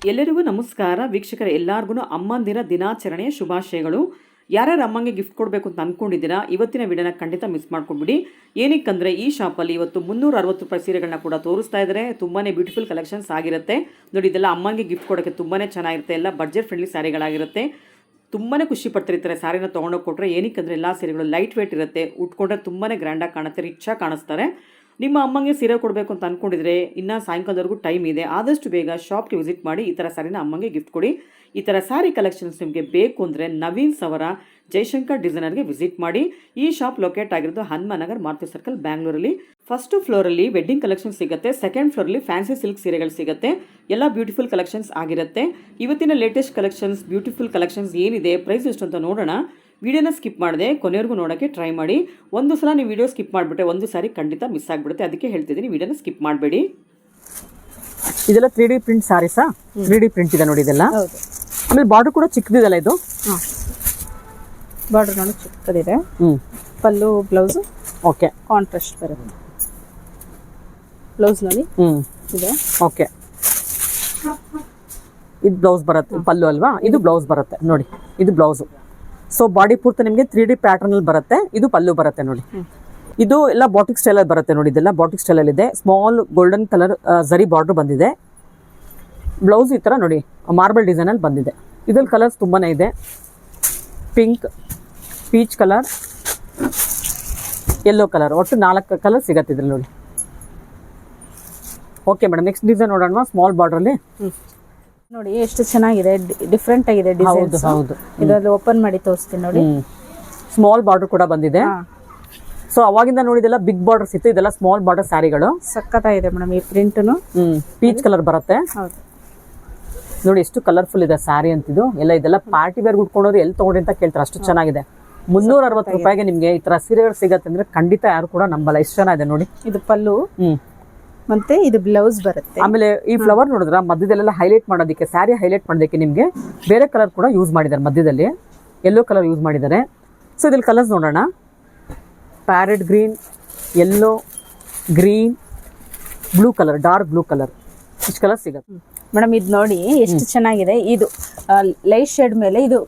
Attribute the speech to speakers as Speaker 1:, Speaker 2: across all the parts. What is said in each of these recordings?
Speaker 1: ಎಲ್ಲರಿಗೂ ನಮಸ್ಕಾರ ವೀಕ್ಷಕರ, ಎಲ್ಲರಿಗೂ ಅಮ್ಮಂದಿರ ದಿನಾಚರಣೆಯ ಶುಭಾಶಯಗಳು. ಯಾರ್ಯಾರು ಅಮ್ಮಂಗೆ ಗಿಫ್ಟ್ ಕೊಡಬೇಕು ಅಂತ ಅಂದ್ಕೊಂಡಿದ್ದೀರಾ, ಇವತ್ತಿನ ವಿಡಿಯೋನ ಖಂಡಿತ ಮಿಸ್ ಮಾಡ್ಕೊಂಡ್ಬಿಡಿ. ಏನಕ್ಕಂದರೆ ಈ ಶಾಪಲ್ಲಿ ಇವತ್ತು 360 ರೂಪಾಯಿ ಸೀರೆಗಳನ್ನ ಕೂಡ ತೋರಿಸ್ತಾ ಇದ್ದಾರೆ. ತುಂಬಾ ಬ್ಯೂಟಿಫುಲ್ ಕಲೆಕ್ಷನ್ಸ್ ಆಗಿರುತ್ತೆ ನೋಡಿ. ಇದೆಲ್ಲ ಅಮ್ಮಂಗೆ ಗಿಫ್ಟ್ ಕೊಡೋಕ್ಕೆ ತುಂಬಾ ಚೆನ್ನಾಗಿರುತ್ತೆ. ಎಲ್ಲ ಬಡ್ಜೆಟ್ ಫ್ರೆಂಡ್ಲಿ ಸ್ಯಾರಿಗಳಾಗಿರುತ್ತೆ. ತುಂಬಾ ಖುಷಿ ಪಡ್ತಿರ್ತಾರೆ ಸ್ಯಾರಿನ ತೊಗೊಂಡೋಗಿ ಕೊಟ್ಟರೆ. ಏನಕ್ಕಂದರೆ ಎಲ್ಲ ಸೀರೆಗಳು ಲೈಟ್ ವೇಟ್ ಇರುತ್ತೆ. ಉಟ್ಕೊಂಡ್ರೆ ತುಂಬಾ ಗ್ರ್ಯಾಂಡಾಗಿ ಕಾಣುತ್ತೆ, ರಿಚಾಗಿ ಕಾಣಿಸ್ತಾರೆ. ನಿಮ್ಮ ಅಮ್ಮಂಗೆ ಸೀರೆ ಕೊಡಬೇಕು ಅಂತ ಅಂದ್ಕೊಂಡಿದ್ರೆ ಇನ್ನು ಸಾಯಂಕಾಲದವರೆಗೂ ಟೈಮ್ ಇದೆ. ಆದಷ್ಟು ಬೇಗ ಶಾಪ್ಗೆ ವಿಸಿಟ್ ಮಾಡಿ ಈ ಥರ ಸ್ಯಾರಿನ ಅಮ್ಮಂಗೆ ಗಿಫ್ಟ್ ಕೊಡಿ. ಈ ಥರ ಸ್ಯಾರಿ ಕಲೆಕ್ಷನ್ಸ್ ನಿಮಗೆ ಬೇಕು ಅಂದರೆ ನವೀನ್ ಸವರ ಜಯಶಂಕರ್ ಡಿಸೈನರ್ಗೆ ವಿಸಿಟ್ ಮಾಡಿ. ಈ ಶಾಪ್ ಲೊಕೇಟ್ ಆಗಿರೋದು ಹನುಮಾನಗರ್ ಮಾರುತಿ ಸರ್ಕಲ್, ಬ್ಯಾಂಗ್ಳೂರಲ್ಲಿ. ಫಸ್ಟ್ ಫ್ಲೋರಲ್ಲಿ ವೆಡ್ಡಿಂಗ್ ಕಲೆಕ್ಷನ್ ಸಿಗುತ್ತೆ, ಸೆಕೆಂಡ್ ಫ್ಲೋರಲ್ಲಿ ಫ್ಯಾನ್ಸಿ ಸಿಲ್ಕ್ ಸೀರೆಗಳು ಸಿಗುತ್ತೆ. ಎಲ್ಲ ಬ್ಯೂಟಿಫುಲ್ ಕಲೆಕ್ಷನ್ಸ್ ಆಗಿರುತ್ತೆ. ಇವತ್ತಿನ ಲೇಟೆಸ್ಟ್ ಕಲೆಕ್ಷನ್ಸ್, ಬ್ಯೂಟಿಫುಲ್ ಕಲೆಕ್ಷನ್ಸ್ ಏನಿದೆ, ಪ್ರೈಸ್ ಎಷ್ಟು ಅಂತ ನೋಡೋಣ. ವಿಡಿಯೋನ ಸ್ಕಿಪ್ ಮಾಡಿದೆ, ಕೊನೆವರೆಗೂ ನೋಡೋಕ್ಕೆ ಟ್ರೈ ಮಾಡಿ. ಒಂದು ಸಲ ನೀವು ವಿಡಿಯೋ ಸ್ಕಿಪ್ ಮಾಡಿಬಿಟ್ರೆ ಒಂದು ಸಾರಿ ಖಂಡಿತ ಮಿಸ್ ಆಗಿಬಿಡುತ್ತೆ. ಅದಕ್ಕೆ ಹೇಳ್ತಿದ್ದೀನಿ, ವಿಡಿಯೋನ ಸ್ಕಿಪ್ ಮಾಡಬೇಡಿ. ಇದೆಲ್ಲ 3D ಪ್ರಿಂಟ್ ಸಾರೀಸಾ? 3D ಪ್ರಿಂಟ್ ಇದೆ ನೋಡಿ ಇದೆಲ್ಲ. ಆಮೇಲೆ ಬಾರ್ಡರ್ ಕೂಡ ಚಿಕ್ಕದಿದೆಲ್ಲ ಇದು.
Speaker 2: ಬಾರ್ಡರ್ ನೋಡಿ ಚಿಕ್ಕದಿದೆ. ಪಲ್ಲು ಬ್ಲೌಸ್
Speaker 1: ಓಕೆ
Speaker 2: ಕಾಂಟ್ರಾಸ್ಟ್ ಬರುತ್ತೆ. ಬ್ಲೌಸ್ ನೋಡಿ ಇದೆ.
Speaker 1: ಓಕೆ, ಇದು ಬ್ಲೌಸ್ ಬರುತ್ತೆ, ಪಲ್ಲು ಅಲ್ವಾ? ಇದು ಬ್ಲೌಸ್ ಬರುತ್ತೆ ನೋಡಿ, ಇದು ಬ್ಲೌಸು. ಸೊ ಬಾಡಿ ಪೂರ್ತಿ ನಿಮಗೆ 3D ಪ್ಯಾಟರ್ನ್ ಅಲ್ಲಿ ಬರುತ್ತೆ. ಇದು ಪಲ್ಲು ಬರುತ್ತೆ ನೋಡಿ. ಇದು ಎಲ್ಲ ಬಾಟಿಕ್ ಸ್ಟೈಲ್ ಅಲ್ಲಿ ಬರುತ್ತೆ ನೋಡಿ. ಇದೆಲ್ಲ ಬಾಟಿಕ್ ಸ್ಟೈಲ್ ಅಲ್ಲಿ ಇದೆ. ಸ್ಮಾಲ್ ಗೋಲ್ಡನ್ ಕಲರ್ ಜರಿ ಬಾರ್ಡರ್ ಬಂದಿದೆ. ಬ್ಲೌಸ್ ಈ ತರ ನೋಡಿ ಮಾರ್ಬಲ್ ಡಿಸೈನ್ ಅಲ್ಲಿ ಬಂದಿದೆ. ಇದ್ರಲ್ಲಿ ಕಲರ್ಸ್ ತುಂಬಾನೇ ಇದೆ. Pink, peach colour, yellow colour, ಒಟ್ಟು 4 ಕಲರ್ ಸಿಗತ್ತೆ ಇದ್ರಲ್ಲಿ ನೋಡಿ. ಓಕೆ ಮೇಡಮ್, ನೆಕ್ಸ್ಟ್ ಡಿಸೈನ್ ನೋಡೋಣ. ಸ್ಮಾಲ್ ಬಾರ್ಡರ್ ಅಲ್ಲಿ
Speaker 2: ನೋಡಿ ಎಷ್ಟು ಚೆನ್ನಾಗಿದೆ, ಡಿಫ್ರೆಂಟ್ ಆಗಿದೆ ಡಿಸೈನ್.
Speaker 1: ಹೌದು,
Speaker 2: ಇದರಲ್ಲಿ ಓಪನ್ ಮಾಡಿ ತೋರಿಸ್ತೀನಿ ನೋಡಿ.
Speaker 1: ಸ್ಮಾಲ್ ಬಾರ್ಡರ್ ಕೂಡ ಬಂದಿದೆ. ಸೊ ಅವಾಗಿಂದ ನೋಡಿದೆಲ್ಲ ಬಿಗ್ ಬಾರ್ಡರ್ಸ್ ಇತ್ತು, ಇದೆಲ್ಲ ಸ್ಮಾಲ್ ಬಾರ್ಡರ್ ಸ್ಯಾರಿಗಳು.
Speaker 2: ಸಕ್ಕತ್ತಾಗಿದೆ ಮೇಡಮ್ ಈ ಪ್ರಿಂಟ್ನು.
Speaker 1: ಪೀಚ್ ಕಲರ್ ಬರುತ್ತೆ.
Speaker 2: ಹೌದು
Speaker 1: ನೋಡಿ ಎಷ್ಟು ಕಲರ್ಫುಲ್ ಇದೆ ಸ್ಯಾರಿ ಅಂತಿದ್ದು. ಎಲ್ಲ ಇದೆಲ್ಲ ಪಾರ್ಟಿ ವೇರ್ ಉಟ್ಕೊಂಡವ್ರು ಎಲ್ಲಿ ತಗೊಂಡ್ರಿ ಅಂತ ಕೇಳ್ತಾರೆ, ಅಷ್ಟು ಚೆನ್ನಾಗಿದೆ. 360 ರೂಪಾಯಿಗೆ ನಿಮ್ಗೆ ಈ ತರ ಸೀರೆಗಳು ಸಿಗತ್ತೆ ಅಂದ್ರೆ ಖಂಡಿತ ಯಾರು ಕೂಡ ನಂಬಲ್ಲ, ಎಷ್ಟು ಚೆನ್ನಾಗಿದೆ ನೋಡಿ.
Speaker 2: ಇದು ಪಲ್ಲು ಮತ್ತೆ ಇದು ಬ್ಲೌಸ್ ಬರುತ್ತೆ.
Speaker 1: ಆಮೇಲೆ ಈ ಫ್ಲವರ್ ನೋಡಿದ್ರ ಮಧ್ಯದಲ್ಲೆಲ್ಲ ಹೈಲೈಟ್ ಮಾಡೋದಕ್ಕೆ, ಸ್ಯಾರಿ ಹೈಲೈಟ್ ಮಾಡೋದಕ್ಕೆ ನಿಮ್ಗೆ ಬೇರೆ ಕಲರ್ ಕೂಡ ಯೂಸ್ ಮಾಡಿದ್ದಾರೆ. ಮಧ್ಯದಲ್ಲಿ ಯೆಲ್ಲೋ ಕಲರ್ ಯೂಸ್ ಮಾಡಿದ್ದಾರೆ. ಸೊ ಇದ್ರಲ್ಲಿ ಕಲರ್ಸ್ ನೋಡೋಣ. Parrot green, yellow, green, blue colour, dark blue colour, ಇಷ್ಟು ಕಲರ್ ಸಿಗುತ್ತೆ
Speaker 2: ಮೇಡಮ್. ಇದು ನೋಡಿ ಎಷ್ಟು ಚೆನ್ನಾಗಿದೆ. ಇದು ಲೈಟ್ ಶೇಡ್ ಮೇಲೆ ಇದು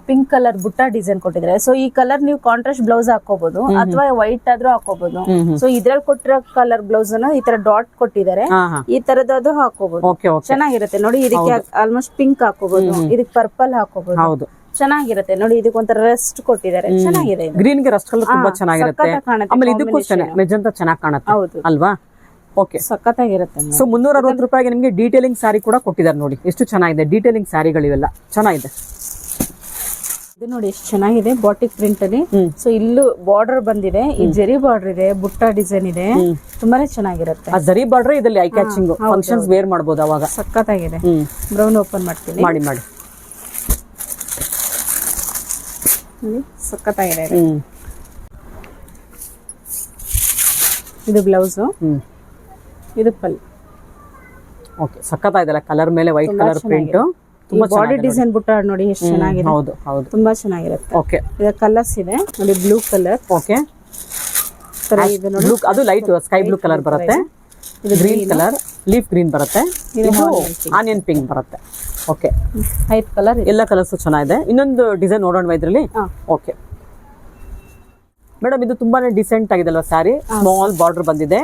Speaker 2: ಪಿಂಕ್ ಕಲರ್ ಬುಟ್ಟ ಡಿಸೈನ್ ಕೊಟ್ಟಿದ್ದಾರೆ. ಸೊ ಈ ಕಲರ್ ನೀವು ಕಾಂಟ್ರಾಸ್ಟ್ ಬ್ಲೌಸ್ ಹಾಕೋಬಹುದು ಅಥವಾ ವೈಟ್ ಆದ್ರೂ ಹಾಕೋಬಹುದು. ಸೊ ಇದ್ರಲ್ಲಿ ಕೊಟ್ಟಿರೋ ಕಲರ್ ಬ್ಲೌಸ್ ಅನ್ನ ಈ ತರ ಡಾಟ್ ಕೊಟ್ಟಿದ್ದಾರೆ. ಈ ತರದ್ದು ಹಾಕೋಬಹುದು, ಚೆನ್ನಾಗಿರುತ್ತೆ ನೋಡಿ. ಇದಕ್ಕೆ ಆಲ್ಮೋಸ್ಟ್ ಪಿಂಕ್ ಹಾಕೋಬಹುದು, ಇದಕ್ಕೆ ಪರ್ಪಲ್ ಹಾಕೋಬಹುದು, ಚೆನ್ನಾಗಿರುತ್ತೆ ನೋಡಿ. ಇದಕ್ಕೊಂಥರ ರೆಸ್ಟ್ ಕೊಟ್ಟಿದ್ದಾರೆ, ಚೆನ್ನಾಗಿದೆ.
Speaker 1: ಗ್ರೀನ್ ಗೆ ರಸ್ಟ್ ಕಲರ್ ತುಂಬಾ ಚೆನ್ನಾಗಿರುತ್ತೆ. ಆಮೇಲೆ ಇದಕ್ಕೂ ಮೆಜೆಂಟಾ ಚೆನ್ನಾಗಿ ಕಾಣುತ್ತೆ.
Speaker 2: ಹೌದು
Speaker 1: ಅಲ್ವಾ? ಓಕೆ,
Speaker 2: ಸಖತ್ತಾಗಿರುತ್ತೆ.
Speaker 1: ಸೊ 360 ರೂಪಾಯಿಗೆ ನಿಮಗೆ ಡೀಟೇಲಿಂಗ್ ಸ್ಯಾರಿ ಕೂಡ ಕೊಟ್ಟಿದ್ದಾರೆ ನೋಡಿ. ಎಷ್ಟು ಚೆನ್ನಾಗಿದೆ ಡೀಟೇಲಿಂಗ್ ಸ್ಯಾರಿಗಳಿವೆಲ್ಲ, ಚೆನ್ನಾಗಿದೆ.
Speaker 2: ಇದು ನೋಡಿ ಎಷ್ಟು ಚೆನ್ನಾಗಿದೆ ಬಾಟಿಕ್ ಪ್ರಿಂಟ್ ಅಲ್ಲಿ. ಸೊ ಇಲ್ಲೂ ಬಾರ್ಡರ್ ಬಂದಿದೆ, ಈ ಜರಿ ಬಾರ್ಡರ್ ಇದೆ, ಬುಟ್ಟ ಡಿಸೈನ್ ಇದೆ, ತುಂಬಾನೇ ಚೆನ್ನಾಗಿರುತ್ತೆ.
Speaker 1: ಆ ಜರಿ ಬಾರ್ಡರ್ ಇದರಲ್ಲಿ ಐ ಕ್ಯಾಚಿಂಗ್, ಫಂಕ್ಷನ್ಸ್ ವೇರ್ ಮಾಡಬಹುದು ಅವಾಗ.
Speaker 2: ಸಖತ್ತಾಗಿದೆ. ಬ್ರೌನ್ ಓಪನ್ ಮಾಡ್ತೀನಿ,
Speaker 1: ಮಾಡಿ
Speaker 2: ಸಖತ್ತಾಗಿದೆ. ಇದು ಬ್ಲೌಸ್, ಇದು ಪಲ್.
Speaker 1: ಓಕೆ, ಸಖತ್ತಾಗಿದೆ. ಕಲರ್ ಮೇಲೆ ವೈಟ್ ಕಲರ್ ಪ್ರಿಂಟ್,
Speaker 2: ತುಂಬಾ ಬಾಡಿ ಡಿಸೈನ್ ಬುಟ್ಟ ನೋಡಿ ಎಷ್ಟು ಚೆನ್ನಾಗಿದೆ.
Speaker 1: ಹೌದು ಹೌದು,
Speaker 2: ತುಂಬಾ ಚೆನ್ನಾಗಿರುತ್ತೆ.
Speaker 1: ಓಕೆ,
Speaker 2: ಇದರ ಕಲರ್ಸ್ ಇದೆ ನೋಡಿ. ಬ್ಲೂ ಕಲರ್,
Speaker 1: ಓಕೆ, ಅದು ಲೈಟ್ ಸ್ಕೈ ಬ್ಲೂ ಕಲರ್ ಬರುತ್ತೆ. ಇದು ಗ್ರೀನ್ ಕಲರ್, ಲೀಫ್ ಗ್ರೀನ್ ಬರುತ್ತೆ. ಇದು ಆನಿಯನ್ ಪಿಂಕ್ ಬರುತ್ತೆ. ಓಕೆ,
Speaker 2: ವೈಟ್ ಕಲರ್,
Speaker 1: ಎಲ್ಲ ಕಲರ್ಸ್ ಚೆನ್ನಾಗಿದೆ. ಇನ್ನೊಂದು ಡಿಸೈನ್ ನೋಡೋಣ ಇದ್ರಲ್ಲಿ. ಓಕೆ ಮೇಡಮ್, ಇದು ತುಂಬಾನೇ ಡಿಸೆಂಟ್ ಆಗಿದೆ ಅಲ್ವಾ ಸ್ಯಾರಿ? ಸ್ಮಾಲ್ ಬಾರ್ಡರ್ ಬಂದಿದೆ.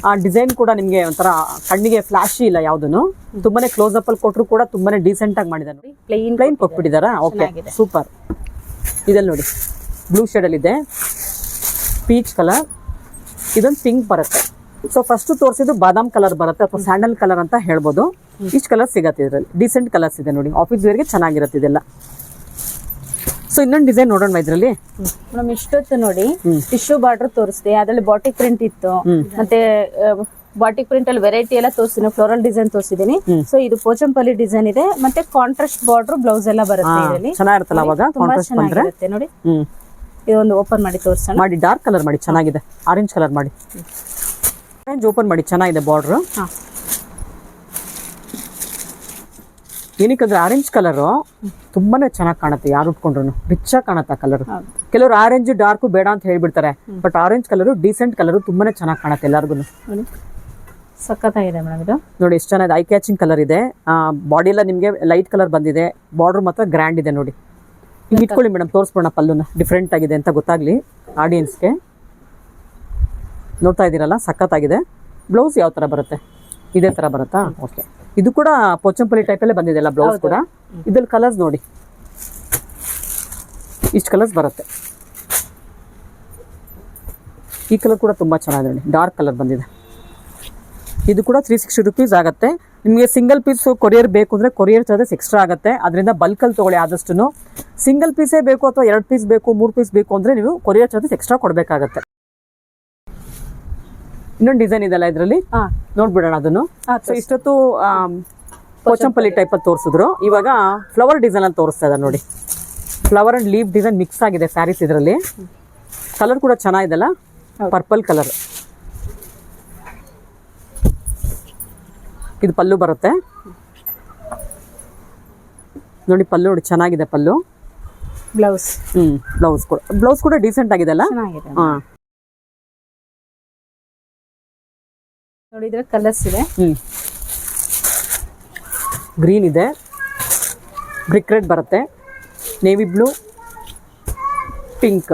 Speaker 1: ಆ ಡಿಸೈನ್ ಕೂಡ ನಿಮ್ಗೆ ಒಂಥರ ಕಣ್ಣಿಗೆ ಫ್ಲಾಶಿ ಇಲ್ಲ ಯಾವ್ದು. ತುಂಬಾನೇ ಕ್ಲೋಸ್ ಅಪ್ ಅಲ್ಲಿ ಕೊಟ್ಟರು ಕೂಡ ತುಂಬಾನೇ ಡೀಸೆಂಟ್ ಆಗಿ ಮಾಡಿದ್ದಾರೆ. ಪ್ಲೈನ್ ಕೊಟ್ಬಿಟ್ಟಿದಾರ. Okay, super. ಇದಲ್ಲಿ ನೋಡಿ ಬ್ಲೂ ಶೇಡ್ ಅಲ್ಲಿ ಇದೆ, ಪೀಚ್ ಕಲರ್, ಇದೊಂದು ಪಿಂಕ್ ಬರುತ್ತೆ. ಸೊ ಫಸ್ಟ್ ತೋರಿಸಿದ್ದು ಬಾದಾಮ್ ಕಲರ್ ಬರುತ್ತೆ ಅಥವಾ ಸ್ಯಾಂಡಲ್ ಕಲರ್ ಅಂತ ಹೇಳ್ಬೋದು. ಇಷ್ಟು ಕಲರ್ ಸಿಗತ್ತೆ ಇದರಲ್ಲಿ. ಡಿಸೆಂಟ್ ಕಲರ್ಸ್ ಇದೆ ನೋಡಿ, ಆಫೀಸ್ ವೇರ್ಗೆ ಚೆನ್ನಾಗಿರುತ್ತೆ ಇದೆಲ್ಲ. ಸೊ ಇನ್ನೊಂದು ಡಿಸೈನ್ ನೋಡೋಣ ಇದ್ರಲ್ಲಿ.
Speaker 2: ಮೇಡಮ್ ಇಷ್ಟೊತ್ತು ನೋಡಿ ಟಿಶ್ಯೂ ಬಾರ್ಡರ್ ತೋರಿಸ್ದೆ, ಅದ್ರಲ್ಲಿ ಬಾಟಿಕ್ ಪ್ರಿಂಟ್ ಇತ್ತು. ಮತ್ತೆ ಬಾಟಿಕ್ ಪ್ರಿಂಟ್ ಅಲ್ಲಿ ವೆರೈಟಿ ಎಲ್ಲ ತೋರಿಸ್ತೀನಿ, ಫ್ಲೋರಲ್ ಡಿಸೈನ್ ತೋರಿಸಿದೀನಿ. ಸೊ ಇದು ಪೋಚಂಪಲ್ಲಿ ಡಿಸೈನ್ ಇದೆ, ಮತ್ತೆ ಕಾಂಟ್ರಾಸ್ಟ್ ಬಾರ್ಡರ್ ಬ್ಲೌಸ್ ಎಲ್ಲ ಬರುತ್ತೆ ಇದರಲ್ಲಿ.
Speaker 1: ಚೆನ್ನಾಗಿರುತ್ತಲ್ಲ ಅವಾಗ ಕಾಂಟ್ರಾಸ್ಟ್ ಬಂದ್ರೆ.
Speaker 2: ನೋಡಿ ಇದೊಂದು ಓಪನ್ ಮಾಡಿ ತೋರಿಸೋಣ.
Speaker 1: ಮಾಡಿ ಡಾರ್ಕ್ ಕಲರ್ ಮಾಡಿ, ಚೆನ್ನಾಗಿದೆ. ಆರೆಂಜ್ ಕಲರ್ ಮಾಡಿ, ಆರೆಂಜ್ ಓಪನ್ ಮಾಡಿ, ಚೆನ್ನಾಗಿದೆ ಬಾರ್ಡರ್. ಏನಕ್ಕಂದ್ರೆ ಆರೆಂಜ್ ಕಲರ್ ತುಂಬಾನೇ ಚೆನ್ನಾಗಿ ಕಾಣುತ್ತೆ. ಯಾರು ಉಟ್ಕೊಂಡ್ರು ರಿಚ್ ಆಗಿ ಕಾಣುತ್ತೆ ಕಲರ್. ಕೆಲವರು ಆರೆಂಜ್ ಡಾರ್ಕ್ ಬೇಡ ಅಂತ ಹೇಳ್ಬಿಡ್ತಾರೆ, but orange colour decent colour, ತುಂಬಾನೇ ಚೆನ್ನಾಗಿ ಕಾಣುತ್ತೆ ಎಲ್ಲರಿಗೂ.
Speaker 2: ಸಖತ್ತಾಗಿದೆ ಮೇಡಮ್ ಇದು.
Speaker 1: ನೋಡಿ ಎಷ್ಟು ಚೆನ್ನಾಗಿದೆ, ಐ ಕ್ಯಾಚಿಂಗ್ ಕಲರ್ ಇದೆ. ಬಾಡಿ ಎಲ್ಲ ನಿಮಗೆ ಲೈಟ್ ಕಲರ್ ಬಂದಿದೆ, ಬಾರ್ಡರ್ ಮಾತ್ರ ಗ್ರ್ಯಾಂಡ್ ಇದೆ ನೋಡಿ. ಈಗ ಇಟ್ಕೊಳ್ಳಿ ಮೇಡಮ್, ತೋರಿಸ್ಬೋಣ ಪಲ್ಲುನ ಡಿಫ್ರೆಂಟ್ ಆಗಿದೆ ಅಂತ ಗೊತ್ತಾಗ್ಲಿ ಆಡಿಯನ್ಸ್ಗೆ. ನೋಡ್ತಾ ಇದ್ದೀರಲ್ಲ, ಸಖತ್ತಾಗಿದೆ. ಬ್ಲೌಸ್ ಯಾವ ಥರ ಬರುತ್ತೆ? ಇದೇ ಥರ ಬರುತ್ತಾ? ಓಕೆ. ಇದು ಕೂಡ ಪೋಚಂಪಲ್ಲಿ ಟೈಪಲ್ಲೇ ಬಂದಿದೆ ಅಲ್ಲ ಬ್ಲೌಸ್ ಕೂಡ. ಇದ್ರಲ್ಲಿ ಕಲರ್ಸ್ ನೋಡಿ, ಇಷ್ಟು ಕಲರ್ಸ್ ಬರುತ್ತೆ. ಈ ಕಲರ್ ಕೂಡ ತುಂಬ ಚೆನ್ನಾಗಿದೆ ನೋಡಿ, ಡಾರ್ಕ್ ಕಲರ್ ಬಂದಿದೆ. ಇದು ಕೂಡ 360 ರುಪೀಸ್ ಆಗುತ್ತೆ. ನಿಮಗೆ ಸಿಂಗಲ್ ಪೀಸ್ ಕೊರಿಯರ್ ಬೇಕು ಅಂದರೆ ಕೊರಿಯರ್ ಚಾರ್ಜಸ್ ಎಕ್ಸ್ಟ್ರಾ ಆಗುತ್ತೆ. ಅದರಿಂದ ಬಲ್ಕಲ್ಲಿ ತೊಗೊಳ್ಳಿ ಆದಷ್ಟು. ಸಿಂಗಲ್ ಪೀಸೇ ಬೇಕು ಅಥವಾ 2 ಪೀಸ್ ಬೇಕು 3 ಪೀಸ್ ಬೇಕು ಅಂದರೆ ನೀವು ಕೊರಿಯರ್ ಚಾರ್ಜಸ್ ಎಕ್ಸ್ಟ್ರಾ ಕೊಡಬೇಕಾಗತ್ತೆ. ಇನ್ನೊಂದು ಡಿಸೈನ್ ಇದೆಲ್ಲ ಇದರಲ್ಲಿ, ನೋಡ್ಬಿಡೋಣ ಅದನ್ನು. ಸೊ ಇಷ್ಟೊತ್ತು ಪೋಚಂಪಲ್ಲಿ ಟೈಪ್ ಅಲ್ಲಿ ತೋರಿಸಿದ್ರು, ಇವಾಗ ಫ್ಲವರ್ ಡಿಸೈನ್ ಅಲ್ಲಿ ತೋರಿಸ್ತಾ ಇದ್ದಾರೆ ನೋಡಿ. Flower and leaf design mix ಆಗಿದೆ ಸ್ಯಾರೀಸ್ ಇದರಲ್ಲಿ. ಕಲರ್ ಕೂಡ ಚೆನ್ನಾಗಿದೆಲ್ಲ, ಪರ್ಪಲ್ ಕಲರ್. ಇದು ಪಲ್ಲು ಬರುತ್ತೆ ನೋಡಿ, ಪಲ್ಲು ನೋಡಿ ಚೆನ್ನಾಗಿದೆ ಪಲ್ಲು.
Speaker 2: ಬ್ಲೌಸ್
Speaker 1: ಬ್ಲೌಸ್ ಕೂಡ ಡೀಸೆಂಟ್ ಆಗಿದೆ ಅಲ್ಲ.
Speaker 2: ನೋಡಿ ಇದ್ರ ಕಲರ್ಸ್ ಇದೆ.
Speaker 1: ಗ್ರೀನ್ ಇದೆ, ಬ್ರಿಕ್ ರೆಡ್ ಬರುತ್ತೆ, navy blue, pink,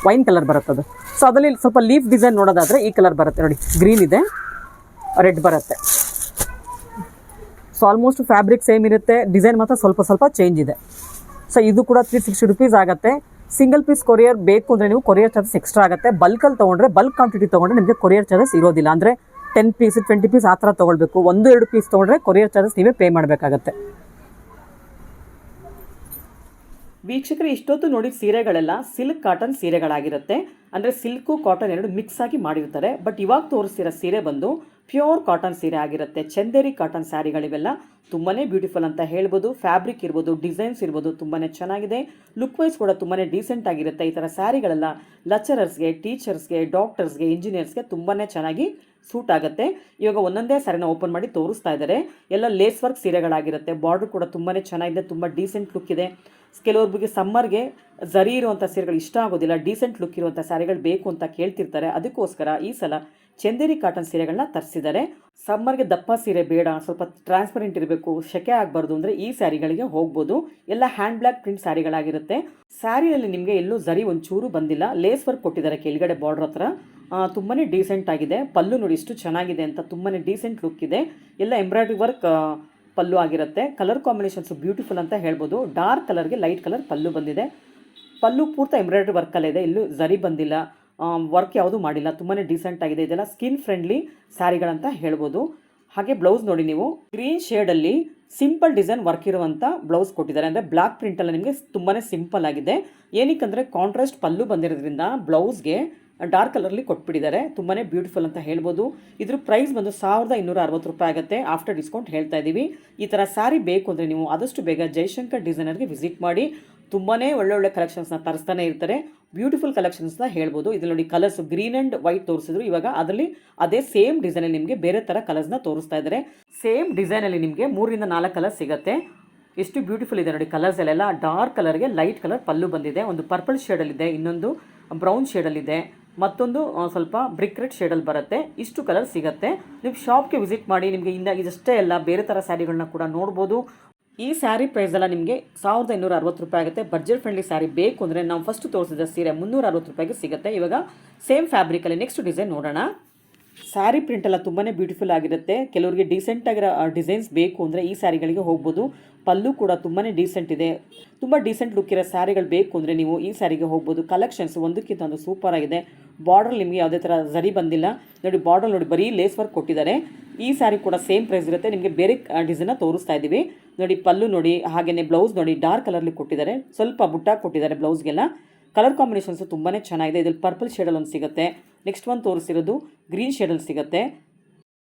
Speaker 1: wine colour ಬರುತ್ತೆ ಅದು. ಸೊ ಅದರಲ್ಲಿ ಸ್ವಲ್ಪ ಲೀಫ್ ಡಿಸೈನ್ ನೋಡೋದಾದ್ರೆ ಈ ಕಲರ್ ಬರುತ್ತೆ ನೋಡಿ, ಗ್ರೀನ್ ಇದೆ, ರೆಡ್ ಬರುತ್ತೆ. ಸೊ ಆಲ್ಮೋಸ್ಟ್ ಫ್ಯಾಬ್ರಿಕ್ ಸೇಮ್ ಇರುತ್ತೆ, ಡಿಸೈನ್ ಮಾತ್ರ ಸ್ವಲ್ಪ ಚೇಂಜ್ ಇದೆ. ಸೊ ಇದು ಕೂಡ 360 ರುಪೀಸ್ ಆಗುತ್ತೆ. ಸಿಂಗಲ್ ಪೀಸ್ ಕೊರಿಯರ್ ಬೇಕು ಅಂದರೆ ನೀವು ಕೊರಿಯರ್ ಚಾರ್ಜಸ್ ಎಕ್ಸ್ಟ್ರಾ ಆಗುತ್ತೆ. ಬಲ್ಕಲ್ಲಿ ತೊಗೊಂಡ್ರೆ, ಬಲ್ಕ್ ಕ್ವಾಂಟಿಟಿ ತೊಗೊಂಡ್ರೆ ನಿಮಗೆ ಕೊರಿಯರ್ ಚಾರ್ಜಸ್ ಇರೋದಿಲ್ಲ. ಅಂದರೆ 10 ಪೀಸ್ 20 ಪೀಸ್ ಆ ಥರ ತೊಗೊಳ್ಬೇಕು. 1-2 ಪೀಸ್ ತೊಗೊಂಡ್ರೆ ಕೊರಿಯರ್ ಚಾರ್ಜಸ್ ನೀವೇ ಪೇ ಮಾಡಬೇಕಾಗತ್ತೆ. ವೀಕ್ಷಕರು, ಇಷ್ಟೊತ್ತು ನೋಡಿ ಸೀರೆಗಳೆಲ್ಲ ಸಿಲ್ಕ್ ಕಾಟನ್ ಸೀರೆಗಳಾಗಿರುತ್ತೆ. ಅಂದರೆ ಸಿಲ್ಕು ಕಾಟನ್ ಎರಡು ಮಿಕ್ಸ್ ಆಗಿ ಮಾಡಿರ್ತಾರೆ. ಬಟ್ ಇವಾಗ ತೋರಿಸ್ತಿರೋ ಸೀರೆ ಬಂದು ಪ್ಯೂರ್ ಕಾಟನ್ ಸೀರೆ ಆಗಿರುತ್ತೆ. ಚಂದೇರಿ ಕಾಟನ್ ಸ್ಯಾರಿಗಳಿವೆಲ್ಲ ತುಂಬಾ ಬ್ಯೂಟಿಫುಲ್ ಅಂತ ಹೇಳ್ಬೋದು. ಫ್ಯಾಬ್ರಿಕ್ ಇರ್ಬೋದು, ಡಿಸೈನ್ಸ್ ಇರ್ಬೋದು, ತುಂಬಾ ಚೆನ್ನಾಗಿದೆ. ಲುಕ್ ವೈಸ್ ಕೂಡ ತುಂಬಾ ಡೀಸೆಂಟ್ ಆಗಿರುತ್ತೆ. ಈ ಥರ ಸ್ಯಾರಿಗಳೆಲ್ಲ ಲೆಕ್ಚರರ್ಸ್ಗೆ, ಟೀಚರ್ಸ್ಗೆ, ಡಾಕ್ಟರ್ಸ್ಗೆ, ಇಂಜಿನಿಯರ್ಸ್ಗೆ ತುಂಬಾ ಚೆನ್ನಾಗಿ ಸೂಟ್ ಆಗುತ್ತೆ. ಇವಾಗ ಒಂದೊಂದೇ ಸ್ಯಾರಿನ ಓಪನ್ ಮಾಡಿ ತೋರಿಸ್ತಾ ಇದ್ದಾರೆ. ಎಲ್ಲ ಲೇಸ್ ವರ್ಕ್ ಸೀರೆಗಳಾಗಿರುತ್ತೆ. ಬಾರ್ಡರ್ ಕೂಡ ತುಂಬಾ ಚೆನ್ನಾಗಿದೆ, ತುಂಬ ಡೀಸೆಂಟ್ ಲುಕ್ ಇದೆ. ಕೆಲವೊಬ್ಬರಿಗೆ ಸಮ್ಮರ್ಗೆ ಝರಿ ಇರುವಂಥ ಸೀರೆಗಳು ಇಷ್ಟ ಆಗೋದಿಲ್ಲ, ಡೀಸೆಂಟ್ ಲುಕ್ ಇರುವಂಥ ಸ್ಯಾರಿಗಳು ಬೇಕು ಅಂತ ಕೇಳ್ತಿರ್ತಾರೆ. ಅದಕ್ಕೋಸ್ಕರ ಈ ಸಲ ಚಂದೇರಿ ಕಾಟನ್ ಸೀರೆಗಳನ್ನ ತರಿಸಿದ್ದಾರೆ. ಸಮ್ಮರ್ಗೆ ದಪ್ಪ ಸೀರೆ ಬೇಡ, ಸ್ವಲ್ಪ ಟ್ರಾನ್ಸ್ಪರೆಂಟ್ ಇರಬೇಕು, ಸೆಕೆ ಆಗಬಾರ್ದು ಅಂದರೆ ಈ ಸ್ಯಾರಿಗಳಿಗೆ ಹೋಗ್ಬೋದು. ಎಲ್ಲ ಹ್ಯಾಂಡ್ ಬ್ಲಾಕ್ ಪ್ರಿಂಟ್ ಸ್ಯಾರಿಗಳಾಗಿರುತ್ತೆ. ಸ್ಯಾರಿಯಲ್ಲಿ ನಿಮಗೆ ಎಲ್ಲೂ ಝರಿ ಒಂಚೂರು ಬಂದಿಲ್ಲ, ಲೇಸ್ ವರ್ಕ್ ಕೊಟ್ಟಿದ್ದಾರೆ ಕೆಳಗಡೆ ಬಾರ್ಡರ್ ಹತ್ರ. ತುಂಬಾ ಡೀಸೆಂಟ್ ಆಗಿದೆ. ಪಲ್ಲು ನೋಡಿ ಎಷ್ಟು ಚೆನ್ನಾಗಿದೆ ಅಂತ, ತುಂಬಾ ಡೀಸೆಂಟ್ ಲುಕ್ ಇದೆ. ಎಲ್ಲ ಎಂಬ್ರಾಯ್ಡ್ರಿ ವರ್ಕ್ ಪಲ್ಲು ಆಗಿರುತ್ತೆ. ಕಲರ್ ಕಾಂಬಿನೇಷನ್ಸು ಬ್ಯೂಟಿಫುಲ್ ಅಂತ ಹೇಳ್ಬೋದು. ಡಾರ್ಕ್ ಕಲರ್ಗೆ ಲೈಟ್ ಕಲರ್ ಪಲ್ಲು ಬಂದಿದೆ. ಪಲ್ಲು ಪೂರ್ತಿ ಎಂಬ್ರಾಯ್ಡ್ರಿ ವರ್ಕಲ್ಲೇ ಇದೆ, ಎಲ್ಲೂ ಝರಿ ಬಂದಿಲ್ಲ, ವರ್ಕ್ ಯಾವುದೂ ಮಾಡಿಲ್ಲ. ತುಂಬಾ ಡೀಸೆಂಟ್ ಆಗಿದೆ. ಇದೆಲ್ಲ ಸ್ಕಿನ್ ಫ್ರೆಂಡ್ಲಿ ಸ್ಯಾರಿಗಳಂತ ಹೇಳ್ಬೋದು. ಹಾಗೆ ಬ್ಲೌಸ್ ನೋಡಿ ನೀವು, ಗ್ರೀನ್ ಶೇಡಲ್ಲಿ ಸಿಂಪಲ್ ಡಿಸೈನ್ ವರ್ಕ್ ಇರುವಂಥ ಬ್ಲೌಸ್ ಕೊಟ್ಟಿದ್ದಾರೆ. ಅಂದರೆ ಬ್ಲಾಕ್ ಪ್ರಿಂಟಲ್ಲಿ ನಿಮಗೆ ತುಂಬಾ ಸಿಂಪಲ್ ಆಗಿದೆ. ಏನಕ್ಕಂದರೆ ಕಾಂಟ್ರಾಸ್ಟ್ ಪಲ್ಲು ಬಂದಿರೋದ್ರಿಂದ ಬ್ಲೌಸ್ಗೆ ಡಾರ್ಕ್ ಕಲರ್ಲಿ ಕೊಟ್ಬಿಟ್ಟಿದ್ದಾರೆ. ತುಂಬಾ ಬ್ಯೂಟಿಫುಲ್ ಅಂತ ಹೇಳ್ಬೋದು. ಇದ್ರ ಪ್ರೈಸ್ ಬಂದು 1260 ರೂಪಾಯಿ ಆಗುತ್ತೆ. ಆಫ್ಟರ್ ಡಿಸ್ಕೌಂಟ್ ಹೇಳ್ತಾ ಇದ್ದೀವಿ. ಈ ಥರ ಸ್ಯಾರಿ ಬೇಕು ಅಂದರೆ ನೀವು ಆದಷ್ಟು ಬೇಗ ಜೈಶಂಕರ್ ಡಿಸೈನರ್ಗೆ ವಿಸಿಟ್ ಮಾಡಿ. ತುಂಬಾ ಒಳ್ಳೊಳ್ಳೆ ಕಲೆಕ್ಷನ್ಸ್ನ ತರಿಸ್ತಾನೆ ಇರ್ತಾರೆ. ಬ್ಯೂಟಿಫುಲ್ ಕಲೆಕ್ಷನ್ಸ್ನ ಹೇಳ್ಬೋದು. ಇದ್ರಲ್ಲಿ ನೋಡಿ ಕಲರ್ಸ್ ಗ್ರೀನ್ ಆ್ಯಂಡ್ ವೈಟ್ ತೋರಿಸಿದ್ರು. ಇವಾಗ ಅದರಲ್ಲಿ ಅದೇ ಸೇಮ್ ಡಿಸೈನಲ್ಲಿ ನಿಮಗೆ ಬೇರೆ ಥರ ಕಲರ್ಸ್ನ ತೋರಿಸ್ತಾ ಇದ್ದಾರೆ. ಸೇಮ್ ಡಿಸೈನಲ್ಲಿ ನಿಮಗೆ 3-4 ಕಲರ್ ಸಿಗುತ್ತೆ. ಎಷ್ಟು ಬ್ಯೂಟಿಫುಲ್ ಇದೆ ನೋಡಿ ಕಲರ್ಸ್ ಎಲ್ಲ. ಡಾರ್ಕ್ ಕಲರ್ಗೆ ಲೈಟ್ ಕಲರ್ ಪಲ್ಲು ಬಂದಿದೆ. ಒಂದು ಪರ್ಪಲ್ ಶೇಡಲ್ಲಿದೆ, ಇನ್ನೊಂದು ಬ್ರೌನ್ ಶೇಡಲ್ಲಿದೆ, ಮತ್ತೊಂದು ಸ್ವಲ್ಪ ಬ್ರಿಕ್ ರೆಡ್ ಶೇಡಲ್ಲಿ ಬರುತ್ತೆ. ಇಷ್ಟು ಕಲರ್ ಸಿಗುತ್ತೆ. ನೀವು ಶಾಪ್ಗೆ ವಿಸಿಟ್ ಮಾಡಿ. ನಿಮಗೆ ಇದಷ್ಟೇ ಎಲ್ಲ ಬೇರೆ ಥರ ಸ್ಯಾರಿಗಳನ್ನ ಕೂಡ ನೋಡ್ಬೋದು. ಈ ಸ್ಯಾರಿ ಪ್ರೈಸ್ ಎಲ್ಲ ನಿಮಗೆ 1260 ರೂಪಾಯಿ ಆಗುತ್ತೆ. ಬಡ್ಜೆಟ್ ಫ್ರೆಂಡ್ಲಿ ಸ್ಯಾರಿ ಬೇಕು ಅಂದರೆ ನಾವು ಫಸ್ಟ್ ತೋರಿಸಿದ ಸೀರೆ 360 ರೂಪಾಯಿಗೆ ಸಿಗುತ್ತೆ. ಇವಾಗ ಸೇಮ್ ಫ್ಯಾಬ್ರಿಕಲ್ಲಿ ನೆಕ್ಸ್ಟ್ ಡಿಸೈನ್ ನೋಡೋಣ. ಸ್ಯಾರಿ ಪ್ರಿಂಟ್ ಎಲ್ಲ ತುಂಬಾ ಬ್ಯೂಟಿಫುಲ್ ಆಗಿರುತ್ತೆ. ಕೆಲವರಿಗೆ ಡೀಸೆಂಟ್ ಆಗಿರೋ ಡಿಸೈನ್ಸ್ ಬೇಕು ಅಂದರೆ ಈ ಸ್ಯಾರಿಗಳಿಗೆ ಹೋಗ್ಬೋದು. ಪಲ್ಲು ಕೂಡ ತುಂಬಾ ಡೀಸೆಂಟ್ ಇದೆ. ತುಂಬ ಡೀಸೆಂಟ್ ಲುಕ್ ಇರೋ ಸ್ಯಾರಿಗಳು ಬೇಕು ಅಂದರೆ ನೀವು ಈ ಸ್ಯಾರಿಗೆ ಹೋಗ್ಬೋದು. ಕಲೆಕ್ಷನ್ಸ್ ಒಂದಕ್ಕಿಂತ ಒಂದು ಸೂಪರ್ ಆಗಿದೆ. ಬಾರ್ಡರ್ ನಿಮಗೆ ಯಾವುದೇ ಥರ ಝರಿ ಬಂದಿಲ್ಲ ನೋಡಿ. ಬಾರ್ಡರ್ ನೋಡಿ ಬರೀ ಲೇಸ್ ವರ್ಕ್ ಕೊಟ್ಟಿದ್ದಾರೆ. ಈ ಸ್ಯಾರಿ ಕೂಡ ಸೇಮ್ ಪ್ರೈಸ್ ಇರುತ್ತೆ. ನಿಮಗೆ ಬೇರೆ ಡಿಸೈನ್ನ ತೋರಿಸ್ತಾ ಇದ್ದೀವಿ ನೋಡಿ. ಪಲ್ಲು ನೋಡಿ, ಹಾಗೆಯೇ ಬ್ಲೌಸ್ ನೋಡಿ ಡಾರ್ಕ್ ಕಲರ್ಲಿ ಕೊಟ್ಟಿದ್ದಾರೆ. ಸ್ವಲ್ಪ ಬುಟ್ಟಾಗಿ ಕೊಟ್ಟಿದ್ದಾರೆ ಬ್ಲೌಸ್ಗೆಲ್ಲ. ಕಲರ್ ಕಾಂಬಿನೇಷನ್ಸು ತುಂಬಾ ಚೆನ್ನಾಗಿದೆ. ಇದ್ರಲ್ಲಿ ಪರ್ಪಲ್ ಶೇಡಲ್ಲಿ ಒಂದು ಸಿಗುತ್ತೆ. ನೆಕ್ಸ್ಟ್ ಒಂದು ತೋರಿಸಿರೋದು ಗ್ರೀನ್ ಶೇಡಲ್ಲಿ ಸಿಗುತ್ತೆ.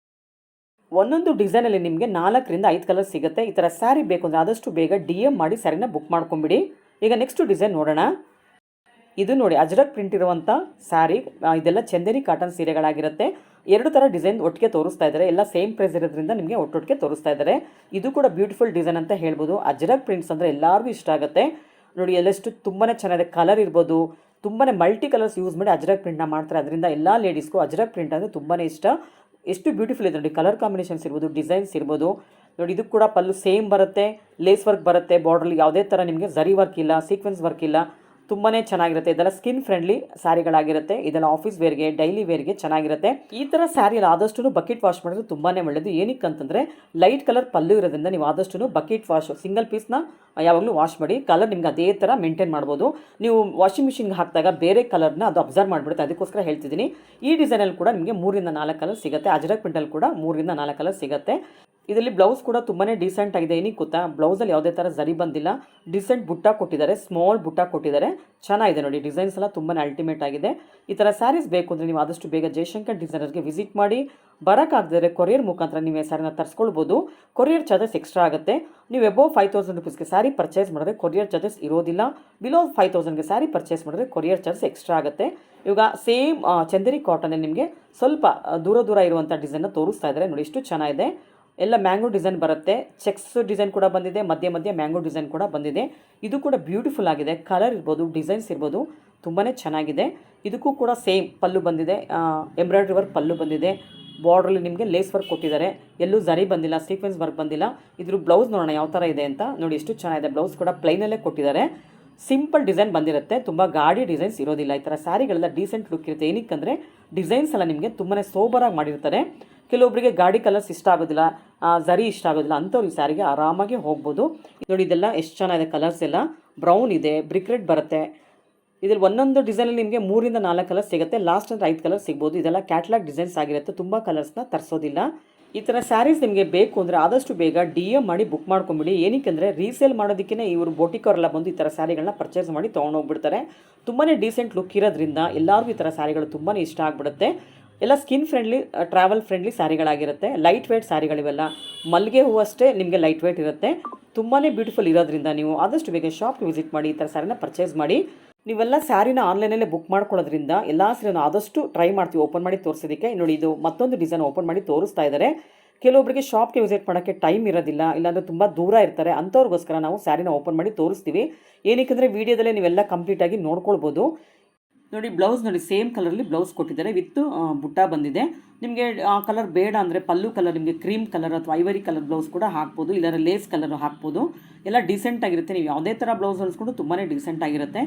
Speaker 1: ಒಂದೊಂದು ಡಿಸೈನಲ್ಲಿ ನಿಮಗೆ 4-5 ಕಲರ್ ಸಿಗುತ್ತೆ. ಈ ಥರ ಸ್ಯಾರಿ ಬೇಕು ಅಂದರೆ ಆದಷ್ಟು ಬೇಗ DM ಮಾಡಿ ಸ್ಯಾರಿನ ಬುಕ್ ಮಾಡ್ಕೊಂಬಿಡಿ. ಈಗ ನೆಕ್ಸ್ಟ್ ಡಿಸೈನ್ ನೋಡೋಣ. ಇದು ನೋಡಿ ಅಜ್ರಕ್ ಪ್ರಿಂಟ್ ಇರುವಂಥ ಸ್ಯಾರಿ. ಇದೆಲ್ಲ ಚಂದೇರಿ ಕಾಟನ್ ಸೀರೆಗಳಾಗಿರುತ್ತೆ. 2 ಥರ ಡಿಸೈನ್ ಒಟ್ಟಿಗೆ ತೋರಿಸ್ತಾ ಇದ್ದಾರೆ. ಎಲ್ಲ ಸೇಮ್ ಪ್ರೈಸ್ ಇರೋದ್ರಿಂದ ನಿಮಗೆ ಒಟ್ಟೊಟ್ಟಿಗೆ ತೋರಿಸ್ತಾ ಇದ್ದಾರೆ. ಇದು ಕೂಡ ಬ್ಯೂಟಿಫುಲ್ ಡಿಸೈನ್ ಅಂತ ಹೇಳ್ಬೋದು. ಅಜ್ರಕ್ ಪ್ರಿಂಟ್ಸ್ ಅಂದರೆ ಎಲ್ಲರಿಗೂ ಇಷ್ಟ ಆಗುತ್ತೆ ನೋಡಿ. ಎಲ್ಲಷ್ಟು ತುಂಬಾ ಚೆನ್ನಾಗಿದೆ. ಕಲರ್ ಇರ್ಬೋದು, ತುಂಬಾ ಮಲ್ಟಿ ಕಲರ್ಸ್ ಯೂಸ್ ಮಾಡಿ ಅಜ್ರಕ್ ಪ್ರಿಂಟ್ನ ಮಾಡ್ತಾರೆ. ಅದರಿಂದ ಎಲ್ಲ ಲೇಡೀಸ್ಗೂ ಅಜ್ರಕ್ ಪ್ರಿಂಟ್ ಅಂದರೆ ತುಂಬಾ ಇಷ್ಟ. ಎಷ್ಟು ಬ್ಯೂಟಿಫುಲ್ ಇದೆ ನೋಡಿ. ಕಲರ್ ಕಾಂಬಿನೇಷನ್ಸ್ ಇರ್ಬೋದು, ಡಿಸೈನ್ಸ್ ಇರ್ಬೋದು ನೋಡಿ. ಇದು ಕೂಡ ಪಲ್ಲು ಸೇಮ್ ಬರುತ್ತೆ, ಲೇಸ್ ವರ್ಕ್ ಬರುತ್ತೆ, ಬಾರ್ಡ್ರಲ್ಲಿ ಯಾವುದೇ ಥರ ನಿಮಗೆ ಝರಿ ವರ್ಕ್ ಇಲ್ಲ, ಸೀಕ್ವೆನ್ಸ್ ವರ್ಕ್ ಇಲ್ಲ. ತುಂಬಾ ಚೆನ್ನಾಗಿರುತ್ತೆ. ಇದೆಲ್ಲ ಸ್ಕಿನ್ ಫ್ರೆಂಡ್ಲಿ ಸ್ಯಾರಿಗಳಾಗಿರುತ್ತೆ. ಇದೆಲ್ಲ ಆಫೀಸ್ ವೇರ್ಗೆ, ಡೈಲಿ ವೇರ್ಗೆ ಚೆನ್ನಾಗಿರುತ್ತೆ. ಈ ಥರ ಸ್ಯಾರಿ ಆದಷ್ಟು ಬಕೆಟ್ ವಾಶ್ ಮಾಡೋದು ತುಂಬಾ ಒಳ್ಳೆಯದು. ಏನಕ್ಕೆ ಅಂತಂದರೆ ಲೈಟ್ ಕಲರ್ ಪಲ್ಲು ಇರೋದ್ರಿಂದ ನೀವು ಆದಷ್ಟು ಬಕೆಟ್ ವಾಶ್, ಸಿಂಗಲ್ ಪೀಸ್ನ ಯಾವಾಗಲೂ ವಾಶ್ ಮಾಡಿ. ಕಲರ್ ನಿಮ್ಗೆ ಅದೇ ಥರ ಮೇಂಟೈನ್ ಮಾಡ್ಬೋದು. ನೀವು ವಾಷಿಂಗ್ ಮಿಷಿನ್ಗೆ ಹಾಕಿದಾಗ ಬೇರೆ ಕಲರ್ನ ಅದು ಅಬ್ಸರ್ವ್ ಮಾಡಿಬಿಡುತ್ತೆ. ಅದಕ್ಕೋಸ್ಕರ ಹೇಳ್ತಿದ್ದೀನಿ. ಈ ಡಿಸೈನಲ್ಲಿ ಕೂಡ ನಿಮಗೆ 3 ರಿಂದ 4 ಕಲರ್ ಸಿಗುತ್ತೆ. ಅಜರಕ್ ಪ್ರಿಂಟಲ್ಲಿ ಕೂಡ 3 ರಿಂದ 4 ಕಲರ್ ಸಿಗುತ್ತೆ. ಇದರಲ್ಲಿ ಬ್ಲೌಸ್ ಕೂಡ ತುಂಬಾ ಡೀಸೆಂಟ್ ಆಗಿದೆ. ಏನಕ್ಕೆ ಗೊತ್ತಾ, ಬ್ಲೌಸಲ್ಲಿ ಯಾವುದೇ ಥರ ಝರಿ ಬಂದಿಲ್ಲ, ಡೀಸೆಂಟ್ ಬುಟ್ಟ ಕೊಟ್ಟಿದ್ದಾರೆ, ಸ್ಮಾಲ್ ಬುಟ್ಟ ಕೊಟ್ಟಿದ್ದಾರೆ, ಚೆನ್ನಾಗಿದೆ ನೋಡಿ. ಡಿಸೈನ್ಸ್ ಎಲ್ಲ ತುಂಬಾ ಅಲ್ಟಿಮೇಟ್ ಆಗಿದೆ. ಈ ಥರ ಸ್ಯಾರೀಸ್ ಬೇಕು ಅಂದರೆ ನೀವು ಆದಷ್ಟು ಬೇಗ ಜಯಶಂಕರ್ ಡಿಸೈನರ್ಗೆ ವಿಸಿಟ್ ಮಾಡಿ. ಬರೋಕ್ಕಾಗದಿದ್ರೆ ಕೊರಿಯರ್ ಮುಖಾಂತರ ನೀವು ಸ್ಯಾರಿನ ತರಿಸ್ಕೊಳ್ಬೋದು. ಕೊರಿಯರ್ ಚಾರ್ಜಸ್ ಎಕ್ಸ್ಟ್ರಾ ಆಗುತ್ತೆ. ನೀವು ಎಬೋವ್ 5000 ರುಪೀಸ್ಗೆ ಸ್ಯಾರಿ ಪರ್ಚೇಸ್ ಮಾಡಿದ್ರೆ ಕೊರಿಯರ್ ಚಾರ್ಜಸ್ ಇರೋದಿಲ್ಲ. ಬಿಲೋ 5000ಗೆ ಸ್ಯಾರಿ ಪರ್ಚೇಸ್ ಮಾಡಿದ್ರೆ ಕೊರಿಯರ್ ಚಾರ್ಜಸ್ ಎಕ್ಸ್ಟ್ರಾ ಆಗುತ್ತೆ. ಇವಾಗ ಸೇಮ್ ಚಂದೇರಿ ಕಾಟನಲ್ಲಿ ನಿಮಗೆ ಸ್ವಲ್ಪ ದೂರ ಇರುವಂಥ ಡಿಸೈನ್ನ ತೋರಿಸ್ತಾ ಇದ್ದಾರೆ ನೋಡಿ. ಎಷ್ಟು ಚೆನ್ನಾಗಿದೆ. ಎಲ್ಲ ಮ್ಯಾಂಗೋ ಡಿಸೈನ್ ಬರುತ್ತೆ, ಚೆಕ್ಸ್ ಡಿಸೈನ್ ಕೂಡ ಬಂದಿದೆ, ಮಧ್ಯೆ ಮ್ಯಾಂಗೋ ಡಿಸೈನ್ ಕೂಡ ಬಂದಿದೆ. ಇದು ಕೂಡ ಬ್ಯೂಟಿಫುಲ್ ಆಗಿದೆ. ಕಲರ್ ಇರ್ಬೋದು, ಡಿಸೈನ್ಸ್ ಇರ್ಬೋದು, ತುಂಬಾ ಚೆನ್ನಾಗಿದೆ. ಇದಕ್ಕೂ ಕೂಡ ಸೇಮ್ ಪಲ್ಲು ಬಂದಿದೆ, ಎಂಬ್ರಾಯ್ಡ್ರಿ ವರ್ಕ್ ಪಲ್ಲು ಬಂದಿದೆ. ಬಾರ್ಡ್ರಲ್ಲಿ ನಿಮಗೆ ಲೇಸ್ ವರ್ಕ್ ಕೊಟ್ಟಿದ್ದಾರೆ, ಎಲ್ಲೂ ಝರಿ ಬಂದಿಲ್ಲ, ಸೀಕ್ವೆನ್ಸ್ ವರ್ಕ್ ಬಂದಿಲ್ಲ. ಇದ್ರ ಬ್ಲೌಸ್ ನೋಡೋಣ ಯಾವ ಥರ ಇದೆ ಅಂತ ನೋಡಿ. ಎಷ್ಟು ಚೆನ್ನಾಗಿದೆ. ಬ್ಲೌಸ್ ಕೂಡ ಪ್ಲೈನಲ್ಲೇ ಕೊಟ್ಟಿದ್ದಾರೆ. ಸಿಂಪಲ್ ಡಿಸೈನ್ ಬಂದಿರುತ್ತೆ, ತುಂಬ ಗಾಡಿ ಡಿಸೈನ್ಸ್ ಇರೋದಿಲ್ಲ. ಈ ಥರ ಸ್ಯಾರಿಗಳೆಲ್ಲ ಡೀಸೆಂಟ್ ಲುಕ್ ಇರುತ್ತೆ. ಏನಕ್ಕಂದರೆ ಡಿಸೈನ್ಸ್ ಎಲ್ಲ ನಿಮಗೆ ತುಂಬಾ ಸೋಬರಾಗಿ ಮಾಡಿರ್ತಾರೆ. ಕೆಲವೊಬ್ಬರಿಗೆ ಗಾಡಿ ಕಲರ್ಸ್ ಇಷ್ಟ ಆಗೋದಿಲ್ಲ, ಝರಿ ಇಷ್ಟ ಆಗೋದಿಲ್ಲ, ಅಂಥವ್ರು ಈ ಸ್ಯಾರಿಗೆ ಆರಾಮಾಗಿ ಹೋಗ್ಬೋದು. ನೋಡಿ ಇದೆಲ್ಲ ಎಷ್ಟು ಚೆನ್ನಾಗಿದೆ. ಕಲರ್ಸ್ ಎಲ್ಲ ಬ್ರೌನ್ ಇದೆ, ಬ್ರಿಕ್ ರೆಡ್ ಬರುತ್ತೆ. ಇದ್ರಲ್ಲಿ ಒಂದೊಂದು ಡಿಸೈನಲ್ಲಿ ನಿಮಗೆ 3 ರಿಂದ 4 ಕಲರ್ ಸಿಗುತ್ತೆ. ಲಾಸ್ಟ್ ಅಂದರೆ 5 ಕಲರ್ ಸಿಗ್ಬೋದು. ಇದೆಲ್ಲ ಕ್ಯಾಟ್ಲಾಗ್ ಡಿಸೈನ್ಸ್ ಆಗಿರುತ್ತೆ. ತುಂಬ ಕಲರ್ಸ್ನ ತರಿಸೋದಿಲ್ಲ. ಈ ಥರ ಸ್ಯಾರೀಸ್ ನಿಮಗೆ ಬೇಕು ಅಂದರೆ ಆದಷ್ಟು ಬೇಗ DM ಮಾಡಿ ಬುಕ್ ಮಾಡ್ಕೊಂಬಿಡಿ. ಏನಕ್ಕೆಂದರೆ ರೀಸೇಲ್ ಮಾಡೋದಕ್ಕೇ ಇವರು ಬೋಟಿಕವರೆಲ್ಲ ಬಂದು ಈ ಥರ ಸ್ಯಾರಿಗಳನ್ನ ಪರ್ಚೇಸ್ ಮಾಡಿ ತೊಗೊಂಡೋಗ್ಬಿಡ್ತಾರೆ. ತುಂಬಾ ಡೀಸೆಂಟ್ ಲುಕ್ ಇರೋದ್ರಿಂದ ಎಲ್ಲರಿಗೂ ಈ ಥರ ಸ್ಯಾರಿಗಳು ತುಂಬಾ ಇಷ್ಟ ಆಗಿಬಿಡುತ್ತೆ. ಎಲ್ಲ ಸ್ಕಿನ್ ಫ್ರೆಂಡ್ಲಿ, ಟ್ರಾವೆಲ್ ಫ್ರೆಂಡ್ಲಿ ಸ್ಯಾರಿಗಳಾಗಿರುತ್ತೆ. ಲೈಟ್ ವೇಟ್ ಸ್ಯಾರಿಗಳಿವೆಲ್ಲ. ಮಲ್ಲಿಗೆ ಹೂವು ಅಷ್ಟೇ ನಿಮಗೆ ಲೈಟ್ ವೇಟ್ ಇರುತ್ತೆ. ತುಂಬಾ ಬ್ಯೂಟಿಫುಲ್ ಇರೋದ್ರಿಂದ ನೀವು ಆದಷ್ಟು ಬೇಗ ಶಾಪ್ಗೆ ವಿಸಿಟ್ ಮಾಡಿ ಈ ಥರ ಸ್ಯಾರಿನ ಪರ್ಚೇಸ್ ಮಾಡಿ. ನೀವೆಲ್ಲ ಸ್ಯಾರಿನ ಆನ್ಲೈನಲ್ಲೇ ಬುಕ್ ಮಾಡ್ಕೊಳ್ಳೋದ್ರಿಂದ ಎಲ್ಲ ಸ್ಯಾರಿನ ಆದಷ್ಟು ಟ್ರೈ ಮಾಡ್ತೀವಿ ಓಪನ್ ಮಾಡಿ ತೋರಿಸೋದಕ್ಕೆ. ನೋಡಿ ಇದು ಮತ್ತೊಂದು ಡಿಸೈನ್ ಓಪನ್ ಮಾಡಿ ತೋರಿಸ್ತಾ ಇದ್ದಾರೆ. ಕೆಲವೊಬ್ಬರಿಗೆ ಶಾಪ್ಗೆ ವಿಸಿಟ್ ಮಾಡೋಕ್ಕೆ ಟೈಮ್ ಇರೋದಿಲ್ಲ, ಇಲ್ಲಾಂದರೆ ತುಂಬ ದೂರ ಇರ್ತಾರೆ. ಅಂಥವ್ರಿಗೋಸ್ಕರ ನಾವು ಸ್ಯಾರಿನ ಓಪನ್ ಮಾಡಿ ತೋರಿಸ್ತೀವಿ. ಏನಕ್ಕೆಂದರೆ ವೀಡಿಯೋದಲ್ಲೇ ನೀವೆಲ್ಲ ಕಂಪ್ಲೀಟಾಗಿ ನೋಡ್ಕೊಳ್ಬೋದು. ನೋಡಿ ಬ್ಲೌಸ್ ನೋಡಿ, ಸೇಮ್ ಕಲರಲ್ಲಿ ಬ್ಲೌಸ್ ಕೊಟ್ಟಿದ್ದಾರೆ, ವಿತ್ ಬುಟ್ಟ ಬಂದಿದೆ. ನಿಮಗೆ ಆ ಕಲರ್ ಬೇಡ ಅಂದರೆ ಪಲ್ಲು ಕಲರ್ ನಿಮಗೆ ಕ್ರೀಮ್ ಕಲರ್ ಅಥವಾ ಐವರಿ ಕಲರ್ ಬ್ಲೌಸ್ ಕೂಡ ಹಾಕ್ಬೋದು, ಇಲ್ಲಾಂದರೆ ಲೇಸ್ ಕಲರ್ ಹಾಕ್ಬೋದು. ಎಲ್ಲ ಡೀಸೆಂಟ್ ಆಗಿರುತ್ತೆ. ನೀವು ಯಾವುದೇ ಥರ ಬ್ಲೌಸ್ ಹೊಲಿಸ್ಕೊಂಡು ತುಂಬಾ ಡೀಸೆಂಟ್ ಆಗಿರುತ್ತೆ.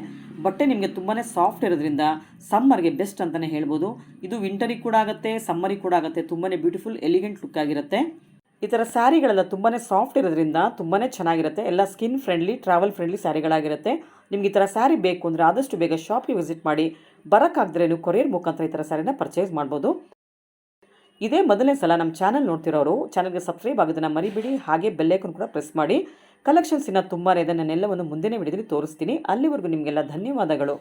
Speaker 1: ಬಟ್ಟೆ ನಿಮಗೆ ತುಂಬಾ ಸಾಫ್ಟ್ ಇರೋದ್ರಿಂದ ಸಮ್ಮರ್ಗೆ ಬೆಸ್ಟ್ ಅಂತಲೇ ಹೇಳ್ಬೋದು. ಇದು ವಿಂಟರಿಗೆ ಕೂಡ ಆಗುತ್ತೆ, ಸಮ್ಮರಿಗೆ ಕೂಡ ಆಗುತ್ತೆ. ತುಂಬಾ ಬ್ಯೂಟಿಫುಲ್ ಎಲಿಗೆಂಟ್ ಲುಕ್ ಆಗಿರುತ್ತೆ. ಈ ಥರ ಸ್ಯಾರಿಗಳೆಲ್ಲ ತುಂಬಾ ಸಾಫ್ಟ್ ಇರೋದ್ರಿಂದ ತುಂಬಾ ಚೆನ್ನಾಗಿರುತ್ತೆ. ಎಲ್ಲ ಸ್ಕಿನ್ ಫ್ರೆಂಡ್ಲಿ, ಟ್ರಾವೆಲ್ ಫ್ರೆಂಡ್ಲಿ ಸ್ಯಾರಿಗಳಾಗಿರುತ್ತೆ. ನಿಮ್ಗೆ ಈ ಥರ ಸ್ಯಾರಿ ಬೇಕು ಅಂದರೆ ಆದಷ್ಟು ಬೇಗ ಶಾಪ್ಗೆ ವಿಸಿಟ್ ಮಾಡಿ. ಬರೋಕ್ಕಾಗದ್ರೆ ನೀವು ಕೊರಿಯರ್ ಮುಖಾಂತರ ಈ ಥರ ಸ್ಯಾರಿನ ಪರ್ಚೇಸ್ ಮಾಡ್ಬೋದು. ಇದೇ ಮೊದಲನೇ ಸಲ ನಮ್ಮ ಚಾನಲ್ ನೋಡ್ತಿರೋರು ಚಾನಲ್ಗೆ ಸಬ್ಸ್ಕ್ರೈಬ್ ಆಗೋದನ್ನು ಮರಿಬಿಡಿ. ಹಾಗೆ ಬೆಲ್ಲೈಕನ್ ಕೂಡ ಪ್ರೆಸ್ ಮಾಡಿ. ಕಲೆಕ್ಷನ್ಸ್ ಇನ್ನೂ ತುಂಬಾ ಇದೆ, ನಾನೆಲ್ಲವನ್ನು ಮುಂದಿನ ವಿಡಿಯೋದಲ್ಲಿ ತೋರಿಸ್ತೀನಿ. ಅಲ್ಲಿವರೆಗೂ ನಿಮಗೆಲ್ಲ ಧನ್ಯವಾದಗಳು.